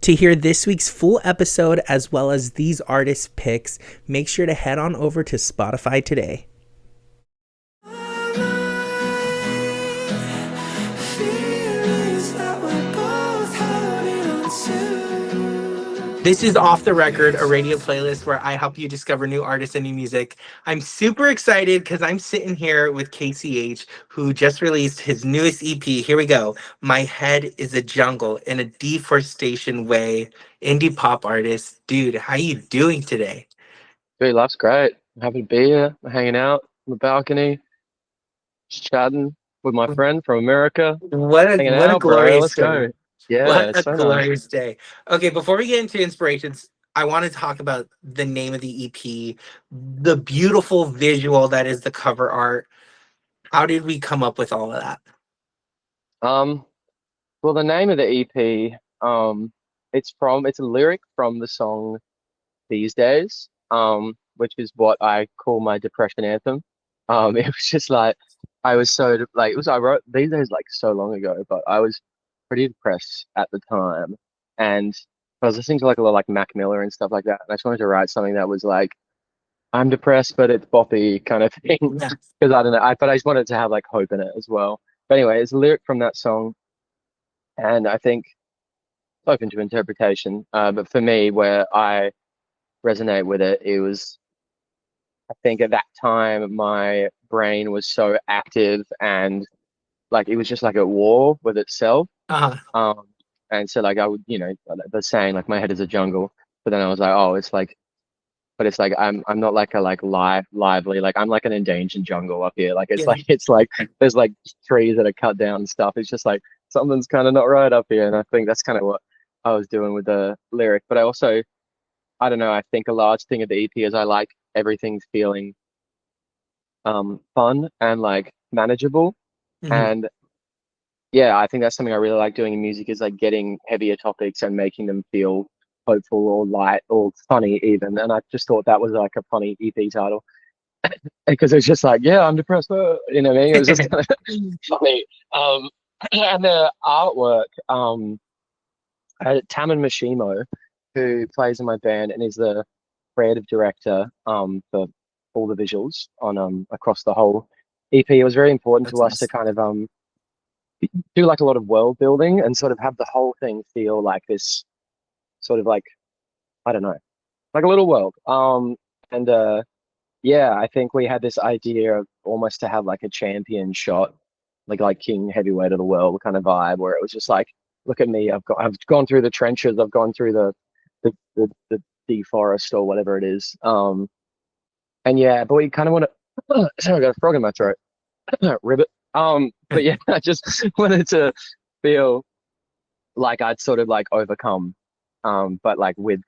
To hear this week's full episode as well as these artist picks, make sure to head on over to Spotify today. This is Off the Record, a radio playlist where I help you discover new artists and new music. I'm super excited because I'm sitting here with KCH, who just released his newest EP. Here we go. My Head is a Jungle in a deforestation way. Indie pop artist. Dude, how you doing today? Dude, life's great. I'm happy to be here, hanging out on the balcony, just chatting with my friend from America. Hanging What a out, bro. glorious Let's day. go. Yeah, What it's a so nice. glorious day. Okay, before we get into inspirations, I want to talk about the name of the EP, the beautiful visual that is the cover art. How did we come up with all of that? Um, well, the name of the EP, it's a lyric from the song These Days, which is what I call my depression anthem. It was just like I was so like it was I wrote These Days like so long ago, but I was pretty depressed at the time, and I was listening to like a lot of like Mac Miller and stuff like that, and I just wanted to write something that was like I'm depressed, but it's boppy kind of thing. Yeah. Because I don't know, but I just wanted to have like hope in it as well. But anyway, it's a lyric from that song, and I think it's open to interpretation. But for me, where I resonate with it, it was I think at that time my brain was so active and like it was just like at war with itself. Uh-huh. Um, and so like I would, the saying like my head is a jungle, but then I was like, oh, it's like, but it's like I'm not like a like lively like I'm like an endangered jungle up here. Like Yeah. it's like there's like trees that are cut down and stuff. It's just like something's kind of not right up here, and I think that's kind of what I was doing with the lyric. But I also I don't know. I think a large thing of the EP is I like everything feeling fun and like manageable. Mhm. And yeah, I think that's something I really like doing in music is like getting heavier topics and making them feel hopeful or light or funny even. And I just thought that was like a funny EP title because it's just like, yeah, I'm depressed. You know what I mean? It was just kind of funny. And the artwork, Taman Mashimo, who plays in my band and is the creative director for all the visuals on across the whole EP. It was very important That's to us to awesome. kind of do like a lot of world building and sort of have the whole thing feel like this sort of like I don't know, like a little world. And yeah, I think we had this idea of almost to have like a champion shot, like King Heavyweight of the world kind of vibe, where it was just like, look at me, I've gone through the trenches, I've gone through the deforest or whatever it is. And yeah, but we kind of want to. Sorry, I got a frog in my throat. Ribbit. But yeah, I just wanted to feel like I'd sort of like overcome, but like with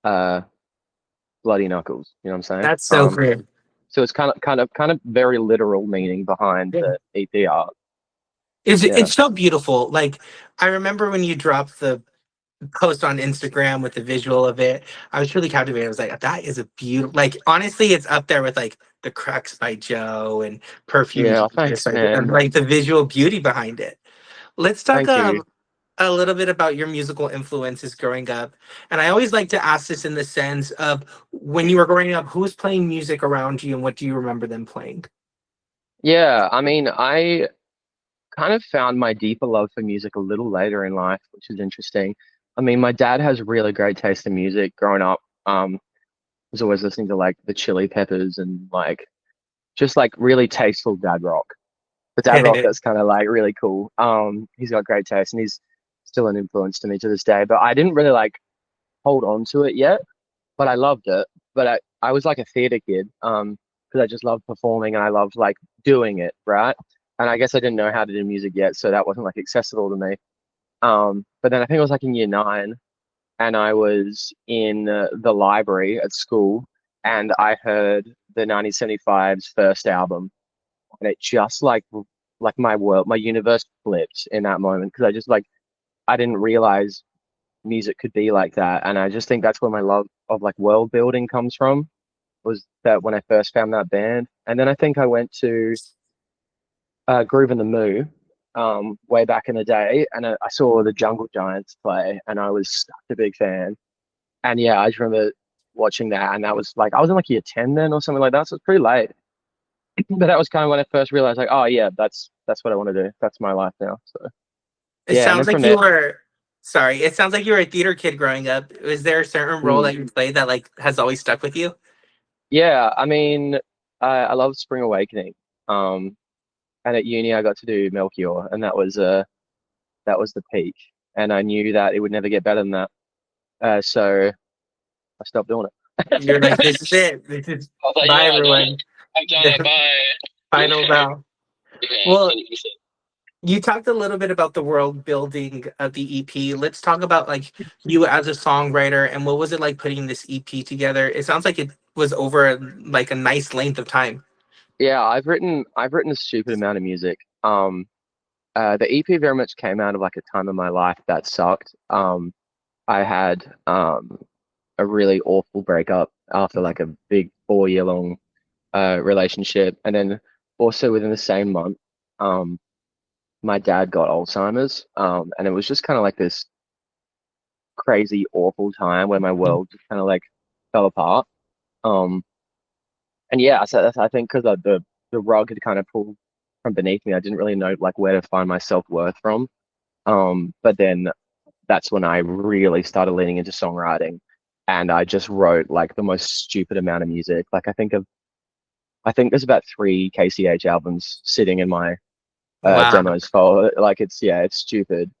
uh bloody knuckles. You know what I'm saying? That's so great. So it's kind of very literal meaning behind Yeah. the EP art. It's Yeah, it's so beautiful. Like I remember when you dropped the post on Instagram with the visual of it. I was really captivated. I was like, that is a beautiful like honestly, it's up there with like the Crux by Joe and Perfume yeah. Jesus, Thanks, like, and man. like the visual beauty behind it. Let's talk Thank you. a little bit about your musical influences growing up. And I always like to ask this in the sense of when you were growing up, who was playing music around you and what do you remember them playing? Yeah, I mean, I kind of found my deeper love for music a little later in life, which is interesting. I mean, my dad has really great taste in music growing up. Was always listening to like the Chili Peppers and like just like really tasteful dad rock. The dad rock that's kind of like really cool. He's got great taste and he's still an influence to me to this day. But I didn't really like hold on to it yet, but I loved it. But I was like a theater kid, because I just loved performing and I loved like doing it, right? And I guess I didn't know how to do music yet, so that wasn't like accessible to me. But then I think I was like in year nine, and I was in the library at school, and I heard the 1975's first album, and it just like my world, my universe flipped in that moment because I just like I didn't realize music could be like that, and I just think that's where my love of like world building comes from. Was that when I first found that band, and then I think I went to Groove in the Moo, way back in the day, and I saw the Jungle Giants play, and I was such a big fan. And yeah, I just remember watching that, and that was like I was in like year 10 then or something like that, so it's pretty late. But that was kind of when I first realized, like, oh yeah, that's what I want to do. That's my life now. So It yeah, and sounds then like from you there, were sorry. It sounds like you were a theater kid growing up. Was there a certain role mm, that you played that like has always stuck with you? yeah, I mean, I love Spring Awakening. Um, and at uni, I got to do Melchior, and that was the peak. And I knew that it would never get better than that. So I stopped doing You're like, it. this is it. This is I was like, bye yeah, I've done it. everyone. I've done it. The Bye. final bell. Yeah, Well, 100%. you talked a little bit about the world building of the EP. Let's talk about like you as a songwriter and what was it like putting this EP together? It sounds like it was over like a nice length of time. Yeah, I've written a stupid amount of music. The EP very much came out of like a time in my life that sucked. I had a really awful breakup after like a big 4 year long relationship, and then also within the same month, um, my dad got Alzheimer's, and it was just kind of like this crazy awful time where my world just kind of like fell apart. Um, and yeah, so I think because the rug had kind of pulled from beneath me, I didn't really know like where to find my self-worth from. But then that's when I really started leaning into songwriting, and I just wrote like the most stupid amount of music. Like I think there's about three KCH albums sitting in my Wow. demos folder. Like it's yeah, it's stupid.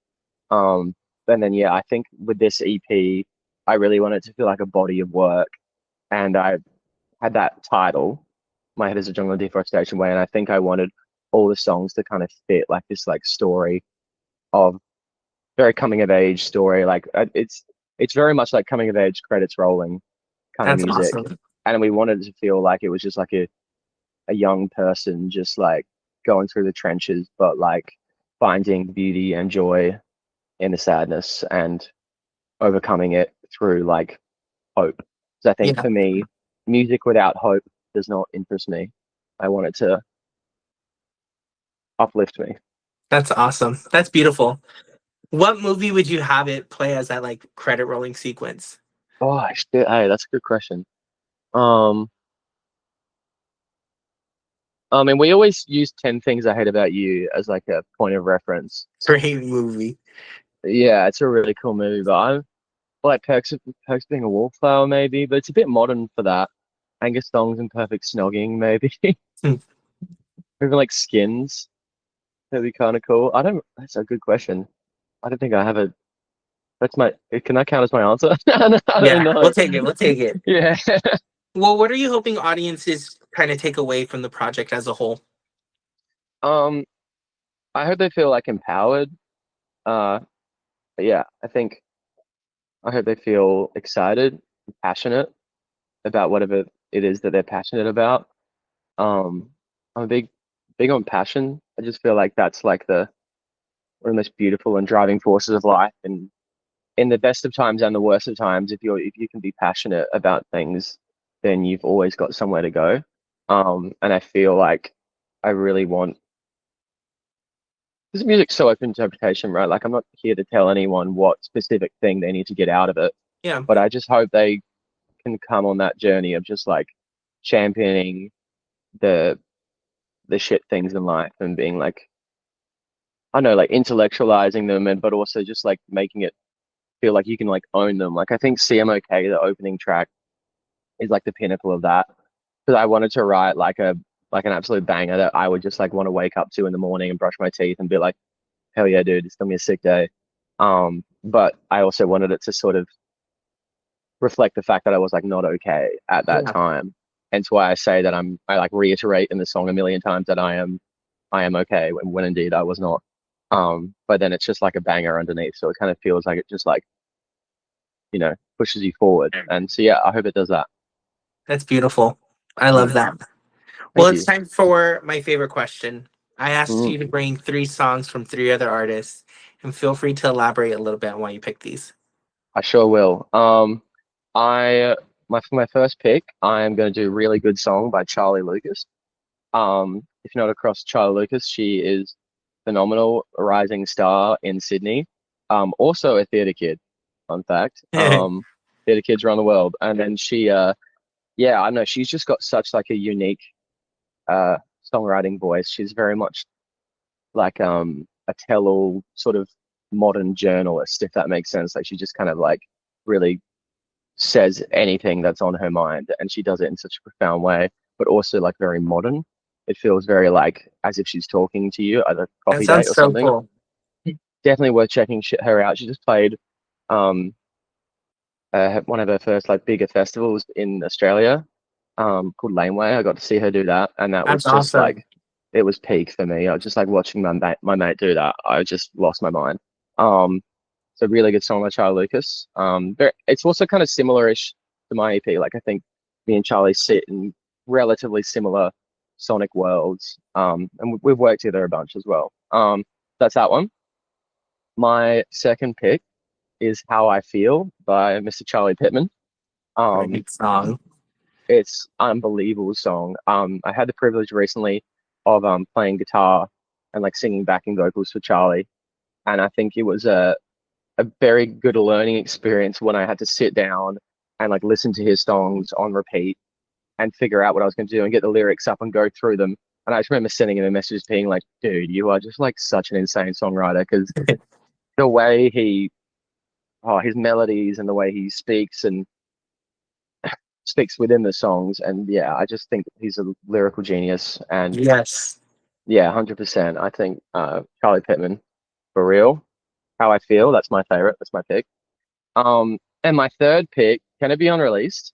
Um, and then yeah, I think with this EP, I really wanted to feel like a body of work, and I had that title. My Head is a Jungle Deforestation Way, and I think I wanted all the songs to kind of fit like this like story of very coming of age story. Like it's very much like coming of age credits rolling kind of That's music, awesome. and we wanted it to feel like it was just like a young person just like going through the trenches, but like finding beauty and joy in the sadness and overcoming it through like hope. So I think Yeah, for me, music without hope does not interest me. I want it to uplift me. that's awesome. That's beautiful. What movie would you have it play as that like credit rolling sequence? Oh, shit. Hey, that's a good question. Um, I mean, we always use 10 Things I Hate About You as like a point of reference. Great movie. Yeah, it's a really cool movie, but I like Perks Being a Wallflower maybe, but it's a bit modern for that. Angus Thongs and Perfect Snogging maybe. Hmm. Even like Skins, that'd be kind of cool. I don't, that's a good question. I don't think I have a, that's my, can that count as my answer? I don't Yeah, we'll know. take it. We'll take it. Yeah. Well, what are you hoping audiences kind of take away from the project as a whole? Um, I hope they feel like empowered. Uh, but yeah, I hope they feel excited, and passionate about whatever it is that they're passionate about. Um, I'm a big on passion. I just feel like that's like the one of the most beautiful and driving forces of life. And in the best of times and the worst of times, if you can be passionate about things, then you've always got somewhere to go. And I feel like I really want this music's so open to interpretation, right? Like I'm not here to tell anyone what specific thing they need to get out of it, Yeah, but I just hope they can come on that journey of just like championing the the shit things in life and being like I don't know, like intellectualizing them and but also just like making it feel like you can like own them. Like I think CMOK, the opening track, is like the pinnacle of that. Because I wanted to write like an absolute banger that I would just like want to wake up to in the morning and brush my teeth and be like, hell yeah, dude, it's gonna be a sick day. But I also wanted it to sort of reflect the fact that I was like not okay at that yeah, time. Hence why I say that I like reiterate in the song a million times that I am okay when indeed I was not. But then it's just like a banger underneath, so it kind of feels like it just like pushes you forward. And so yeah, I hope it does that. that's beautiful. I love Mm, that. Well, thank it's you. time for my favorite question. I asked Mm, you to bring three songs from three other artists, and feel free to elaborate a little bit on why you picked these. I sure will. I my for my first pick, I am going to do "Really Good Song" by Charlie Lucas. If you're not across Charlie Lucas, she is. phenomenal rising star in Sydney. Also a theatre kid, fun fact. Theatre kids around the world. And then yeah, I know she's just got such like a unique uh songwriting voice. She's very much like a tell-all sort of modern journalist, if that makes sense. Like she just kind of like really says anything that's on her mind, and she does it in such a profound way, but also like very modern. It feels very like as if she's talking to you at a That coffee date sounds or so something. cool. Definitely worth checking her out. She just played um one of her first like bigger festivals in Australia, called Laneway. I got to see her do that, and that That's was just awesome. like it was peak for me. I was just like watching my mate do that. I just lost my mind. Um, it's a really good song by Charlie Lucas. It's also kind of similar-ish to my EP. Like I think me and Charlie sit in relatively similar sonic worlds. And we've worked together a bunch as well. That's that one. My second pick is How I Feel by Mr. Charlie Pittman. Um, Great song. it's unbelievable song. I had the privilege recently of playing guitar and like singing backing vocals for Charlie, and I think it was a very good learning experience when I had to sit down and like listen to his songs on repeat and figure out what I was going to do and get the lyrics up and go through them. And I just remember sending him a message being like, dude, you are just like such an insane songwriter because the way his melodies and the way he speaks within the songs. And yeah, I just think he's a lyrical genius. And Yes. yeah, 100%. I think Charlie Pittman, for real. How I Feel, that's my favorite. That's my pick. And my third pick, can it be unreleased?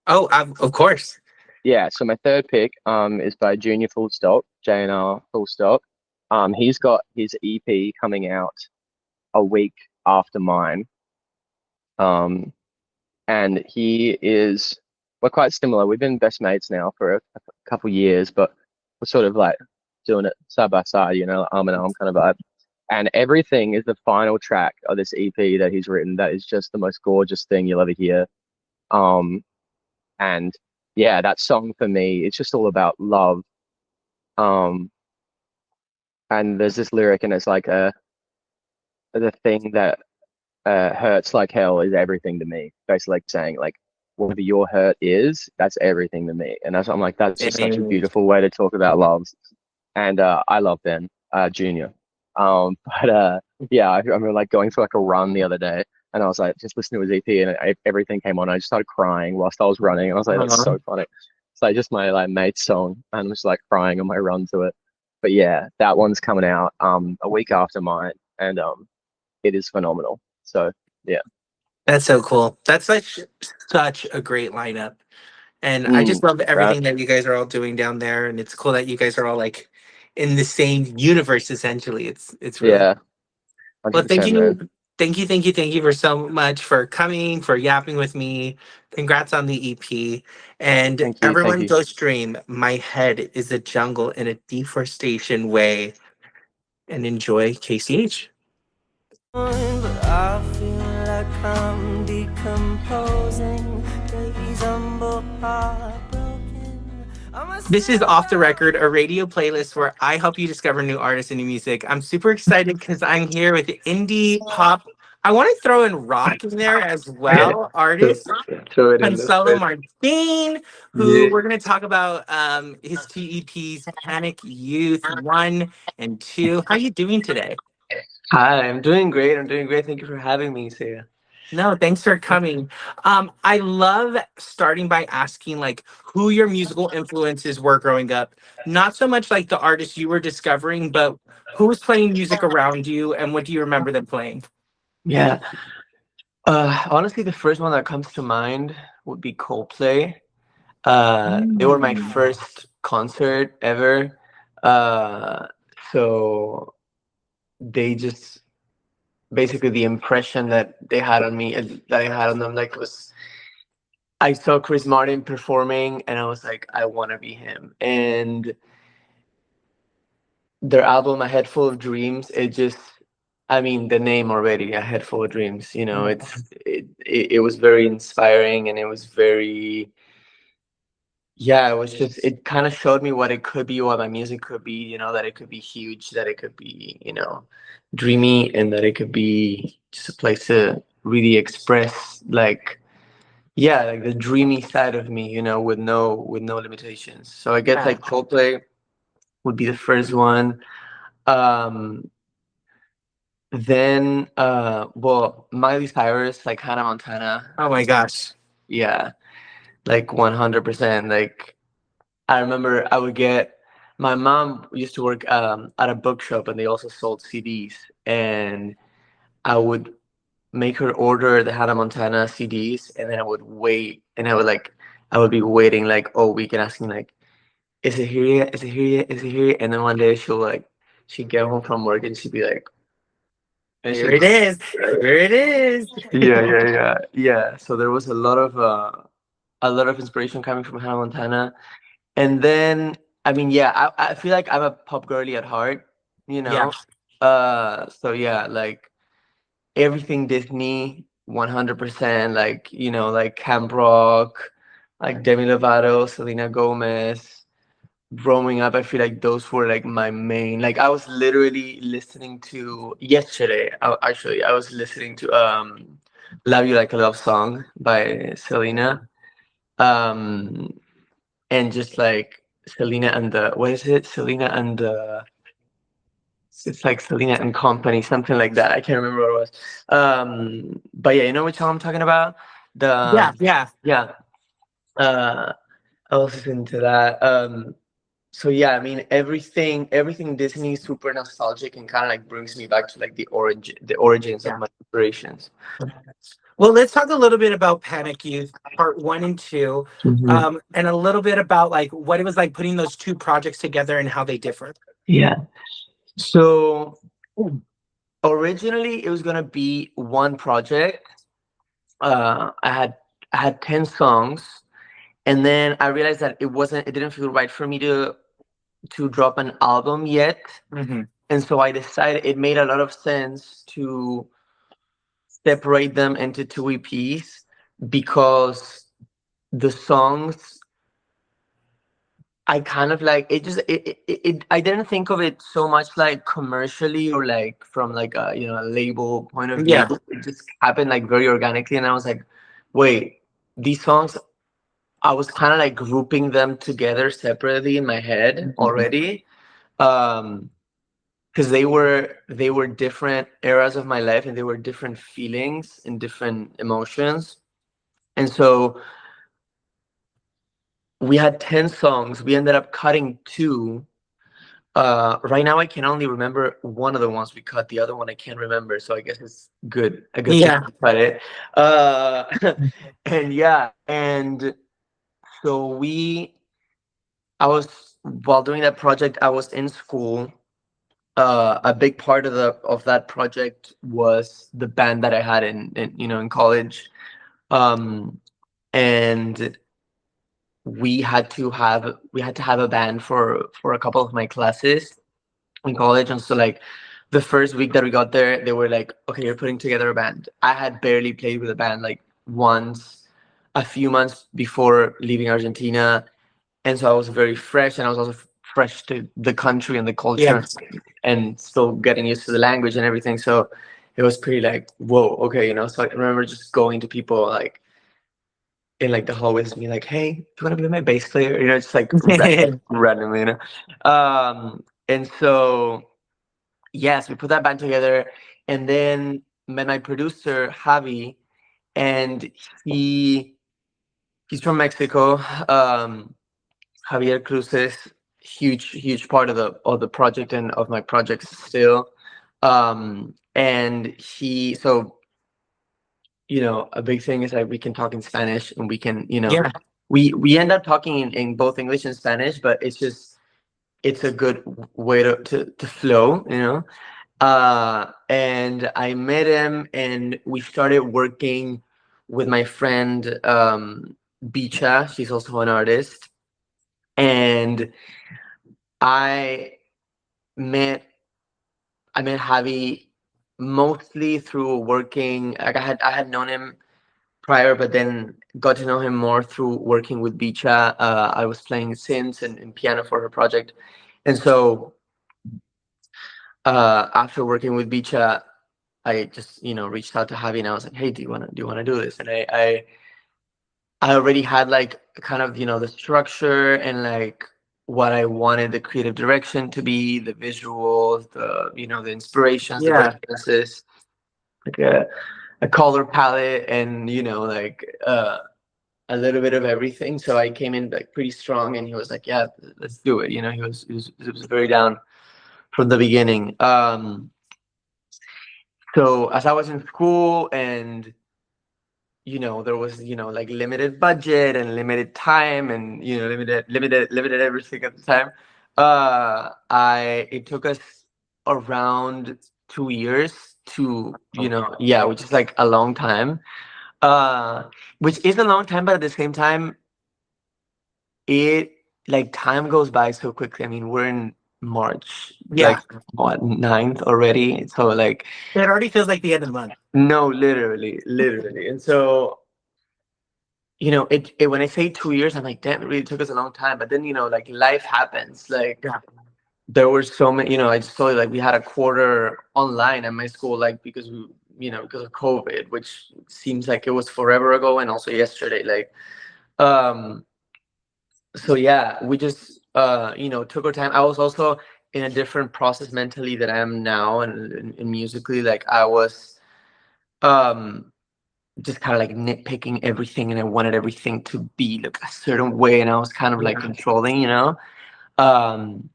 Oh, of course. Yeah, so my third pick is by Junior Full Stop, JNR Full Stop. He's got his EP coming out a week after mine. Um, and we're quite similar. We've been best mates now for a couple years, but we're sort of like doing it side by side, like arm in arm kind of vibe. And Everything is the final track of this EP that he's written. That is just the most gorgeous thing you'll ever hear. Um, and yeah, that song for me, it's just all about love. Um, and there's this lyric, and it's like the thing that hurts like hell is everything to me. Basically, like saying like whatever your hurt is, that's everything to me. And I'm like, that's just such a Dang. beautiful way to talk about love. And I love Ben Junior. But yeah, I remember like going for like a run the other day, and I was like just listening to his EP, and everything came on. I just started crying whilst I was running. I was like, that's Uh-huh. so funny. It's like just my like mate's song, and I'm just like crying on my run to it. But yeah, that one's coming out a week after mine, and it is phenomenal. So yeah. That's so cool. That's such a great lineup. And I just love Right. everything that you guys are all doing down there. And it's cool that you guys are all like in the same universe essentially. It's really Yeah, well, thank 100%, man. you. Thank you for so much for coming, for yapping with me. Congrats on the EP. And Thank you. Thank everyone you. go stream My Head is a Jungle in a Deforestation Way and enjoy KCH. But I feel like I'm decomposing. Days humble, heartbroken. This is Off the Record, a radio playlist where I help you discover new artists and new music. I'm super excited because I'm here with indie pop. I want to throw in rock in there as well. Artist Throw it in. Let's Gonzalo go. Martin, who Yeah. we're going to talk about his two EPs, Panic Youth 1 and 2. How are you doing today? Hi, I'm doing great. I'm doing great. Thank you for having me, Saya. No, thanks for coming. I love starting by asking like who your musical influences were growing up. Not so much like the artists you were discovering, but who was playing music around you and what do you remember them playing? Yeah. Honestly, the first one that comes to mind would be Coldplay. They were my Mm. first concert ever. Uh, so they just basically the impression that they had on me and that I had on them, like was I saw Chris Martin performing and I was like, I want to be him. And their album A Head Full of Dreams, it just, I mean, the name already, A Head Full of Dreams, it was very inspiring and it was very yeah, it was just, it kind of showed me what it could be, what my music could be, you know, that it could be huge, that it could be, you know, dreamy, and that it could be just a place to really express, like, yeah, like the dreamy side of me, you know, with no limitations. So I guess Yeah. like Coldplay would be the first one. Um, then well, Miley Cyrus, like Hannah Montana. Oh my gosh. Yeah, like 100%. Like I remember I would get, my mom used to work at a bookshop, and they also sold CDs, and I would make her order the Hannah Montana CDs, and then I would wait, and I would be waiting like all week and asking like, is it here yet? Is it here yet? Is it here yet? And then one day she'd get home from work, and she'd be like, and Here she'd it is. Here it is. yeah. So there was a lot of inspiration coming from Hannah Montana. And then, I mean, yeah, I feel like I'm a pop girly at heart, you Yeah. know. So yeah, like everything Disney, 100%. Like, you know, like Camp Rock, like Demi Lovato, Selena Gomez. Growing up, I feel like those were like my main. Like I was literally listening to yesterday. Actually, I was listening to "Love You Like a Love Song" by Selena. Um, and just like Selena and the, what is it? Selena and the, it's like Selena and Company, something like that. I can't remember what it was. But yeah, you know which song I'm talking about? The Yeah. Yeah. yeah. Uh, I was listening to that. So yeah, I mean everything Disney is super nostalgic and kind of like brings me back to like the origins of Yeah. my inspirations. Well, let's talk a little bit about Panic Youth, part one and two, Mhm. and a little bit about like what it was like putting those two projects together and how they differ. Yeah. So originally it was gonna be one project. I had 10 songs, and then I realized that it didn't feel right for me to drop an album yet. Hmm. And so I decided it made a lot of sense to separate them into two EPs, because the songs, I kind of like it, just I didn't think of it so much like commercially or like from like a, you know, a label point of view. Yeah. It just happened like very organically, and I was like, wait, these songs, I was kind of like grouping them together separately in my head Mhm. already. Um because they were different eras of my life, and they were different feelings and different emotions. And so we had 10 songs. We ended up cutting two. Right now I can only remember one of the ones we cut. The other one I can't remember. So I guess it's a good thing Yeah. to cut it. Uh, and yeah, and so while doing that project, I was in school. A big part of that project was the band that I had in you know, in college. Um, and we had to have a band for a couple of my classes in college. And so like the first week that we got there, they were like, okay, you're putting together a band. I had barely played with a band like once a few months before leaving Argentina, and so I was very fresh, and I was also fresh to the country and the Yeah. culture, and still getting used to the language and everything. So it was pretty like, whoa, okay, you know. So I remember just going to people like in like the hallways, and be like, hey, do you want to be my bass player, you know, just like randomly, you know. And so yes, we put that band together, and then met my producer Javi, and he's from Mexico. Javier Cruces, huge part of the project and of my projects still. And he so, you know, a big thing is that we can talk in Spanish, and we can, you know, Yeah. we end up talking in both English and Spanish, but it's a good way to flow, you know. And I met him, and we started working with my friend Bicha. She's also an artist, and I met I met Javi mostly through working. Like I had known him prior, but then got to know him more through working with Bicha. I was playing synths and piano for her project, and so after working with Bicha, I just reached out to Javi and I was like, "Hey, do you wanna do this?" And I already had like kind of the structure and like what I wanted the creative direction to be, the visuals, the inspirations, the Yeah. references, like a color palette, and like a little bit of everything. So I came in like pretty strong, and he was like, "Yeah, let's do it." He was very down from the beginning. So as I was in school, and there was like limited budget and limited time, and limited everything at the time. I It took us around 2 years to yeah, which is like a long time. Uh, which is a long time, but at the same time, it like time goes by so quickly. I mean, we're in March, like Yeah. what, 9th already. So like, It already feels like the end of the month. no, literally. And so, when I say 2 years, I'm like, damn, it really took us a long time. But then, like life happens. Like Yeah. there were so many, I just saw like we had a quarter online at my school, like because of COVID, which seems like it was forever ago, and also yesterday. Like, um, so yeah, we just took our time. I was also in a different process mentally that I am now, and musically, like I was um just kind of like nitpicking everything, and I wanted everything to be like a certain way, and I was kind of like Yeah. controlling, um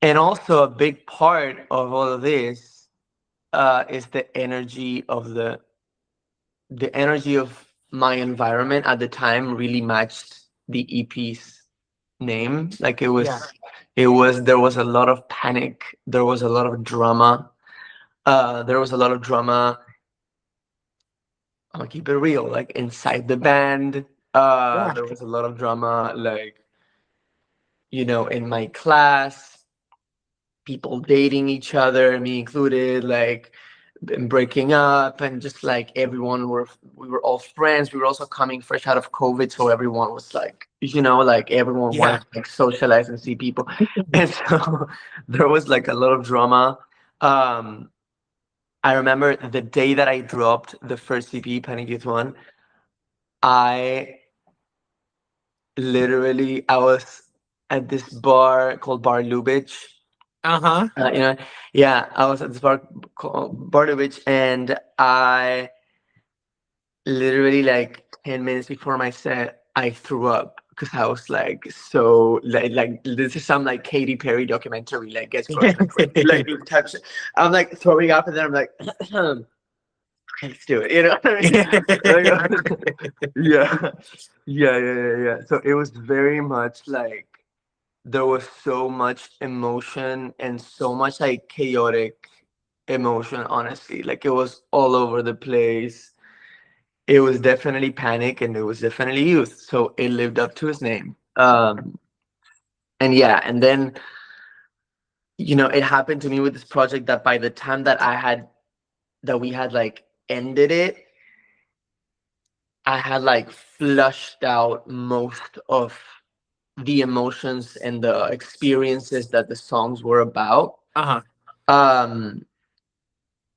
and also a big part of all of this is the energy of my environment at the time really matched the EP's name. Like Yeah. there was a lot of panic, there was a lot of drama, there was a lot of drama. I'll keep it real, like inside the band. Yeah. There was a lot of drama, like in my class, people dating each other, me included, like and breaking up, and just like we were all friends. We were also coming fresh out of COVID, so everyone was like, like everyone Yeah. wanted to like socialize and see people, and so there was like a lot of drama. Um, I remember the day that I dropped the first EP, Panic Youth One. I I was at this bar called Bar Lubitsch. Uh-huh. Uh, you know, yeah, I was at this bar called Bar Lubitsch, and I literally like 10 minutes before my set, I threw up because I was like so like this is some like Katy Perry documentary, like gets grocery like type shit. I'm like throwing up, and then I'm like, okay, let's do it. You know what I mean? Like, yeah, yeah. So it was very much like there was so much emotion and so much like chaotic emotion. Honestly, like it was all over the place. It was definitely panic, and it was definitely youth. So it lived up to his name. And yeah, and then it happened to me with this project that by the time that we had like ended it, I had like flushed out most of the emotions and the experiences that the songs were about. Uh-huh. Um,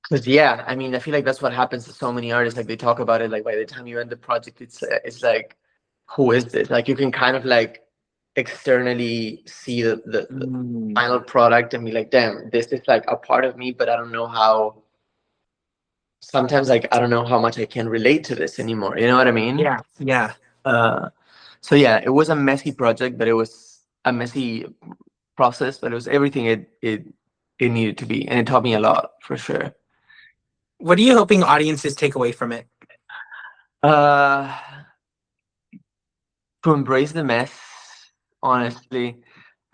because yeah, I mean, I feel like that's what happens to so many artists. Like they talk about it. Like by the time you end the project, it's like, who is this? Like you can kind of like externally see the Mm. final product and be like, damn, this is like a part of me, but I don't know how. Sometimes like I don't know how much I can relate to this anymore. You know what I mean? Yeah. Yeah. Uh, so yeah, it was a messy project, but it was a messy process, but it was everything it needed to be, and it taught me a lot for sure. What are you hoping audiences take away from it? Uh, to embrace the mess, honestly,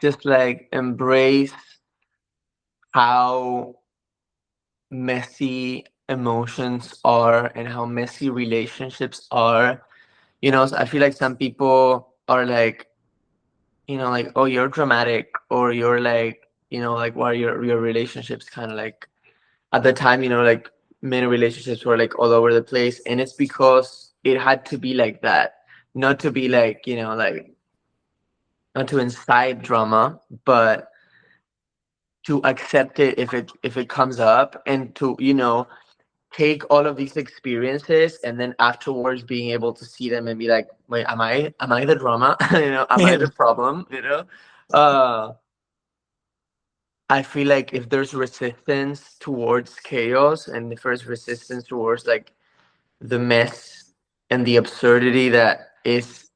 just like embrace how messy emotions are and how messy relationships are. So I feel like some people are like, like, oh, you're dramatic, or you're like, like, why your relationships kind of like at the time, like many relationships were like all over the place, and it's because it had to be like that, not to be like, like not to incite drama, but to accept it if it comes up, and to take all of these experiences, and then afterwards being able to see them and be like, wait, am I the drama? Am I the problem? uh I feel like if there's resistance towards chaos, and if there's resistance towards like the mess and the absurdity that is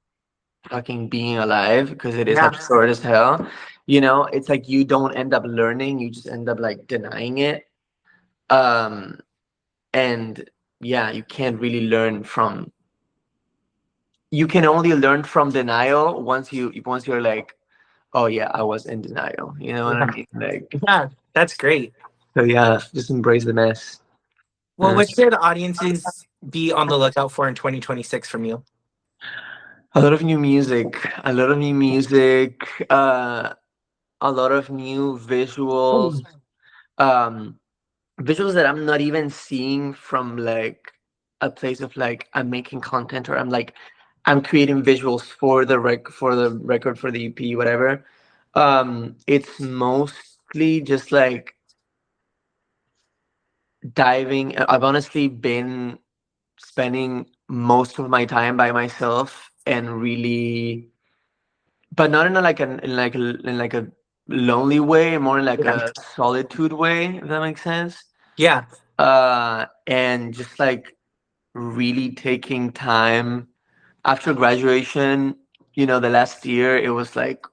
fucking being alive, because it is Yeah. absurd as hell, it's like you don't end up learning, you just end up like denying it. um and yeah, you can't really learn from, you can only learn from denial once you're like, oh yeah, I was in denial, you know what I Yeah. mean, like. Yeah, that's great. So yeah, just embrace the mess. Well, what should audiences be on the lookout for in 2026 from you? A lot of new music, a lot of new music, a lot of new visuals, um, visuals that I'm not even seeing from like a place of like I'm making content, or I'm creating visuals for the record, for the EP, whatever. It's mostly just like diving. I've honestly been spending most of my time by myself, and really, but not in a like an in like a lonely way, more in like Yeah. a solitude way, if that makes sense. Yeah. And just like really taking time after graduation. The last year, it was like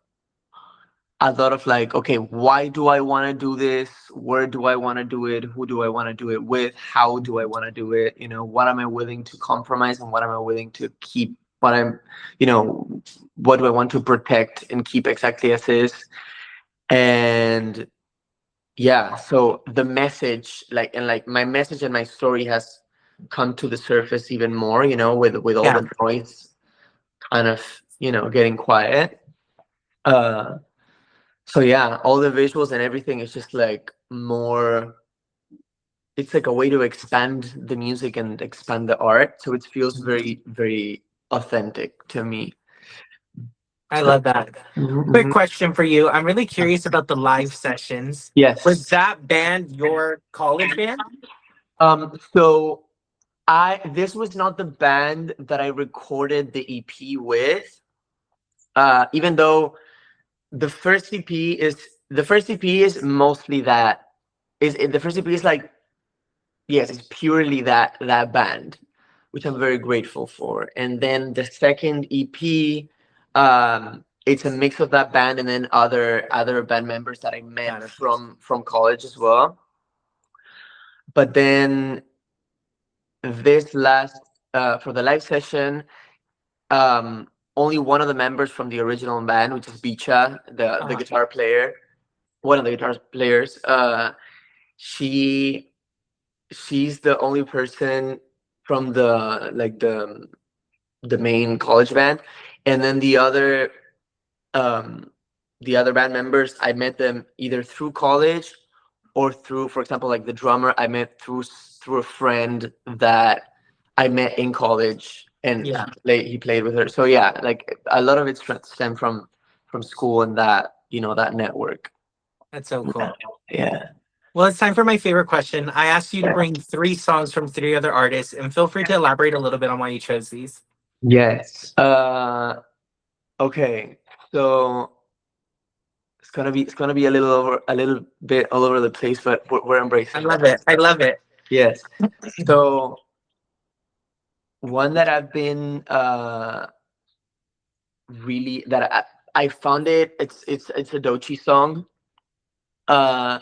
a lot of like, okay, why do I want to do this? Where do I want to do it? Who do I want to do it with? How do I want to do it? What am I willing to compromise, and what am I willing to keep? You know, what do I want to protect and keep exactly as is? And yeah, so the message, like my message and my story has come to the surface even more, with all Yeah. the noise kind of, getting quiet. Uh, So yeah, all the visuals and everything is just like more. It's like a way to expand the music and expand the art, so it feels very, very authentic to me. I So love that. Quick mhm. question for you. I'm really curious about the live sessions. Was Yes. that band your college band? So I this was not the band that I recorded the EP with. Even though the first EP is mostly that. The first EP is like, yes, it's purely that band, which I'm very grateful for. And then the second EP, it's a mix of that band and then other band members that I met Got it. from college as well. But then this last for the live session, um, only one of the members from the original band, which is Bicha, the Uh, guitar player, one of the guitar players, she she's the only person from the main college band. And then um the other band members, I met them either through college, or through, for example, like the drummer, I met through a friend that I met in college, and yeah, he played with her. So yeah, like a lot of it stemmed from school, and that network. that's so cool. Yeah. Well, it's time for my favorite question. I asked you to bring three songs from three other artists, and feel free to elaborate a little bit on why you chose these. Yes. Okay. So it's gonna be a little bit all over the place, but we're I embracing love that. it. I love it. Yes. So one that I've been really that I found it's a Dochi song. Uh,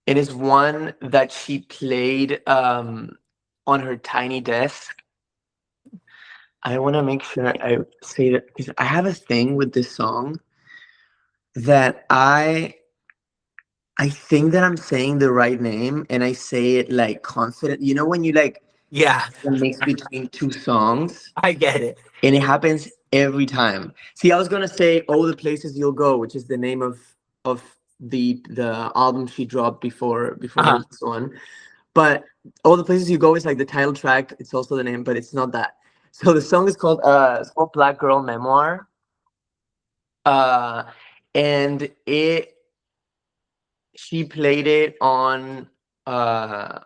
it is one that she played on her tiny desk. I want to make sure I say that, because I have a thing with this song that I think that I'm saying the right name, and I say it like confident. You know when you like Yeah, a mix between two songs, I get it. and it happens every time. See, I was gonna say "Oh, the Places You'll Go," which is the name of the album she dropped before Uh-huh. this one, but all the places you go is like the title track. It's also the name, but it's not that. So the song is called Black Girl Memoir. Uh, and it she played it uh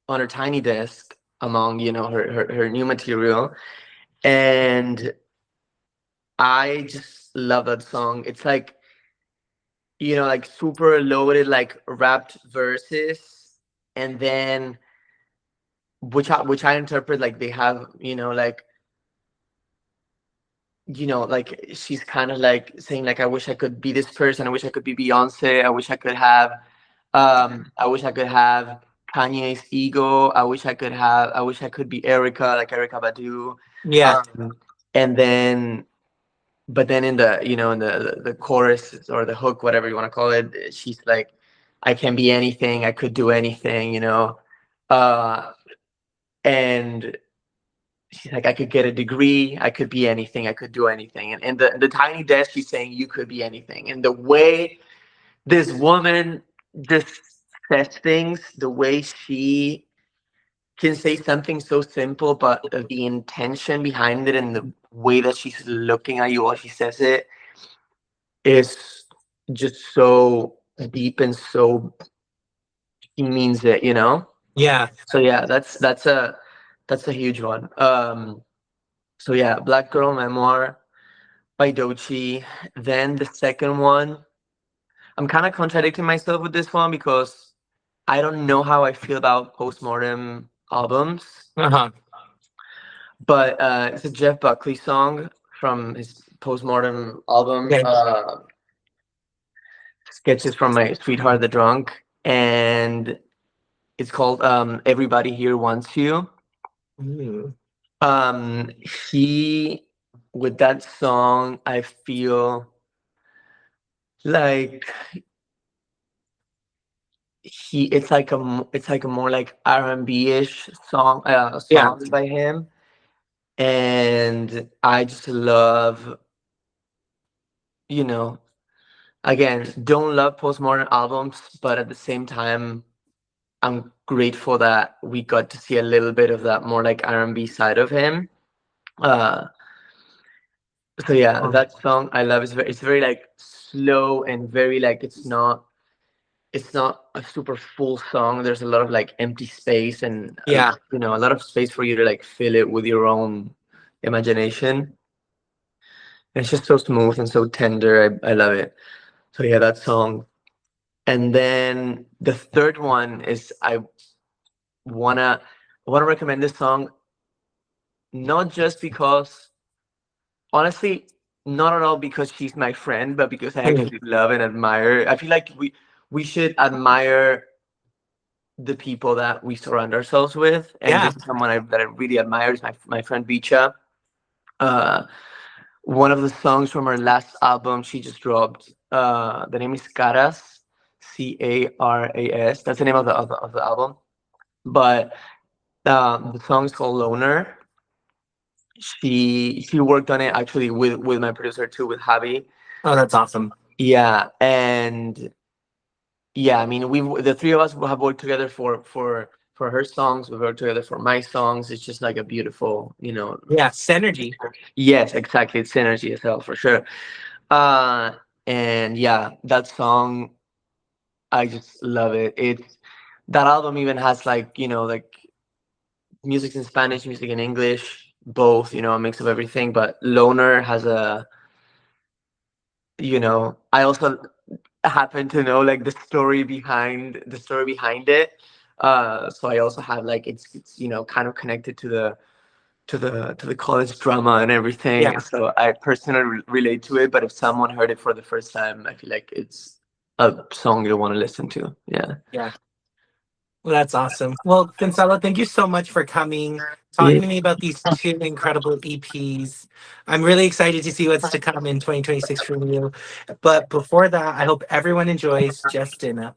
on her tiny desk among her new material, and I just love that song. It's like like super loaded, like rapped verses, and then which I interpret like they have like she's kind of like saying like, I wish I could be this person, I wish I could be Beyonce, I wish I could have Kanye's ego, I wish I could be Erica, like Erica Badu. Yeah. And then but then in the in the chorus or the hook, whatever you want to call it, she's like, I can be anything, I could do anything, uh and she's like, I could get a degree, I could be anything, I could do anything. And in the tiny desk, she's saying, you could be anything. And the way this woman just says things, the way she can say something so simple, but the intention behind it and the way that she's looking at you while she says it is just so deep, and so he means it. Yeah. So yeah, that's a huge one. So yeah, Black Girl Memoir by Dochi. Then the second one, I'm kind of contradicting myself with this one because I don't know how I feel about postmortem albums, Uh-huh. but it's a Jeff Buckley song from his postmortem album, Okay. Sketches from My Sweetheart the Drunk, and it's called Everybody Here Wants You. Ooh. Um, he with that song, I feel like it's like a more like R&B ish Yeah. song by him, and I just love, you know again, don't love postmodern albums, but at the same time, I'm grateful that we got to see a little bit of that more like R&B side of him. Uh, so yeah, Um, that song I love. It's very like slow and very like it's not a super full song. There's a lot of like empty space and yeah. a lot of space for you to like fill it with your own imagination. And it's just so smooth and so tender. I love it. So yeah, that song. And then the third one is wanna wanna recommend this song, not just because, honestly, not at all because she's my friend, but because I Mhm. actually love and admire. I feel like we should admire the people that we surround ourselves with, and Yeah. this is someone that I really admire, is my friend Bicha. Uh, one of the songs from her last album she just dropped. The name is Caras, Caras. That's the name of the album. But the song is called Loner. She worked on it actually with my producer too, with Javi. Oh, that's awesome. Yeah, and yeah, I mean, the three of us have worked together for her songs. We've worked together for my songs. It's just like a beautiful, Yeah. Synergy. Yes, exactly. It's synergy as hell for sure. Uh, and yeah, that song, I just love it. That album even has like like music in Spanish, music in English, both. A mix of everything. But Loner has I also happen to know like the story behind it. So I also have like it's kind of connected to the college drama and everything. Yeah. So I personally relate to it. But if someone heard it for the first time, I feel like it's a song you want to listen to. Yeah. Yeah. Well, that's awesome. Well, Gonzalo, thank you so much for coming, Yeah. talking to me about these two incredible EPs. I'm really excited to see what's to come in 2026 from you. But before that, I hope everyone enjoys Just Dinner.